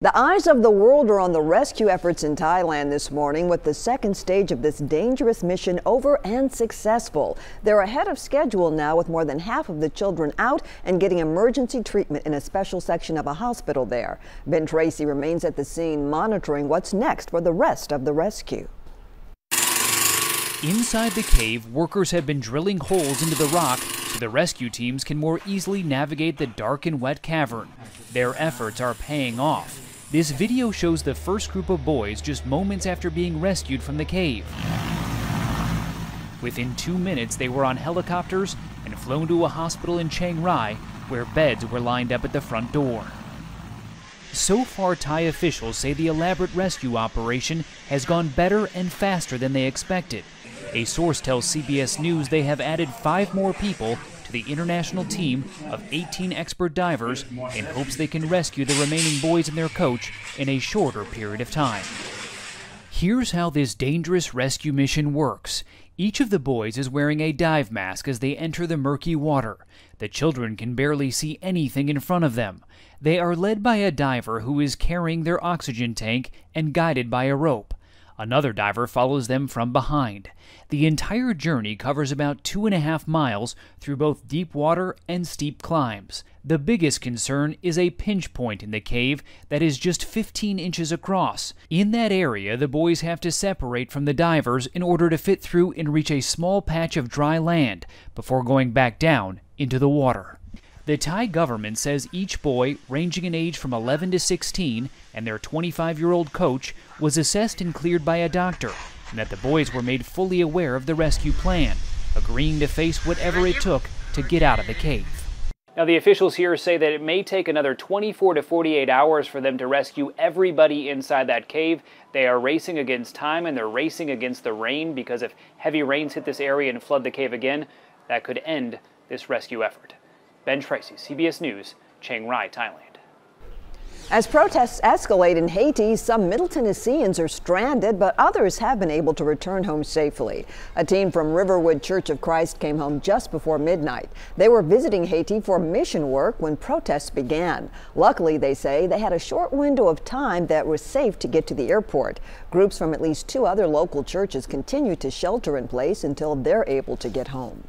The eyes of the world are on the rescue efforts in Thailand this morning, with the second stage of this dangerous mission over and successful. They're ahead of schedule now, with more than half of the children out and getting emergency treatment in a special section of a hospital there. Ben Tracy remains at the scene, monitoring what's next for the rest of the rescue. Inside the cave, workers have been drilling holes into the rock so the rescue teams can more easily navigate the dark and wet cavern. Their efforts are paying off. This video shows the first group of boys just moments after being rescued from the cave. Within 2 minutes, they were on helicopters and flown to a hospital in Chiang Rai, where beds were lined up at the front door. So far, Thai officials say the elaborate rescue operation has gone better and faster than they expected. A source tells CBS News they have added 5 more people to the international team of 18 expert divers in hopes they can rescue the remaining boys and their coach in a shorter period of time. Here's how this dangerous rescue mission works. Each of the boys is wearing a dive mask as they enter the murky water. The children can barely see anything in front of them. They are led by a diver who is carrying their oxygen tank and guided by a rope. Another diver follows them from behind. The entire journey covers about 2.5 miles through both deep water and steep climbs. The biggest concern is a pinch point in the cave that is just 15 inches across. In that area, the boys have to separate from the divers in order to fit through and reach a small patch of dry land before going back down into the water. The Thai government says each boy, ranging in age from 11 to 16, and their 25-year-old coach was assessed and cleared by a doctor, and that the boys were made fully aware of the rescue plan, agreeing to face whatever it took to get out of the cave. Now, the officials here say that it may take another 24 to 48 hours for them to rescue everybody inside that cave. They are racing against time, and they're racing against the rain, because if heavy rains hit this area and flood the cave again, that could end this rescue effort. Ben Tracy, CBS News, Chiang Rai, Thailand. As protests escalate in Haiti, some Middle Tennesseans are stranded, but others have been able to return home safely. A team from Riverwood Church of Christ came home just before midnight. They were visiting Haiti for mission work when protests began. Luckily, they say, they had a short window of time that was safe to get to the airport. Groups from at least 2 other local churches continue to shelter in place until they're able to get home.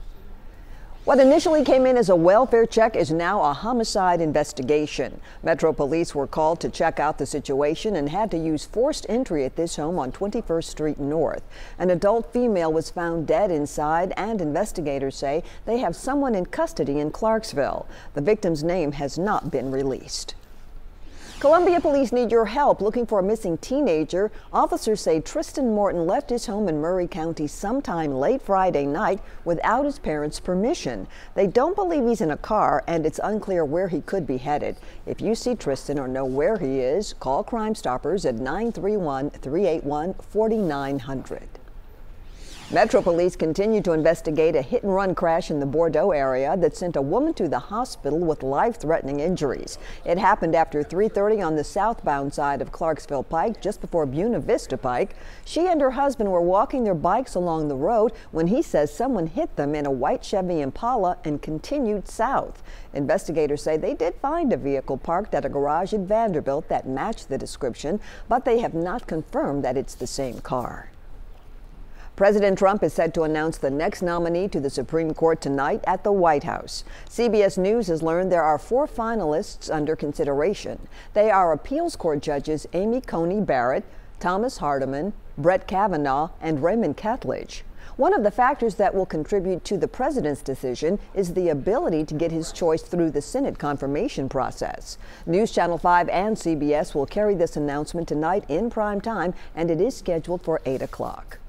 What initially came in as a welfare check is now a homicide investigation. Metro Police were called to check out the situation and had to use forced entry at this home on 21st Street North. An adult female was found dead inside, and investigators say they have someone in custody in Clarksville. The victim's name has not been released. Columbia police need your help looking for a missing teenager. Officers say Tristan Morton left his home in Murray County sometime late Friday night without his parents' permission. They don't believe he's in a car, and it's unclear where he could be headed. If you see Tristan or know where he is, call Crime Stoppers at 931-381-4900. Metro Police continue to investigate a hit-and-run crash in the Bordeaux area that sent a woman to the hospital with life-threatening injuries. It happened after 3:30 on the southbound side of Clarksville Pike, just before Buena Vista Pike. She and her husband were walking their bikes along the road when he says someone hit them in a white Chevy Impala and continued south. Investigators say they did find a vehicle parked at a garage in Vanderbilt that matched the description, but they have not confirmed that it's the same car. President Trump is set to announce the next nominee to the Supreme Court tonight at the White House. CBS News has learned there are 4 finalists under consideration. They are appeals court judges Amy Coney Barrett, Thomas Hardiman, Brett Kavanaugh, and Raymond Ketledge. One of the factors that will contribute to the president's decision is the ability to get his choice through the Senate confirmation process. News Channel 5 and CBS will carry this announcement tonight in prime time, and it is scheduled for 8 o'clock.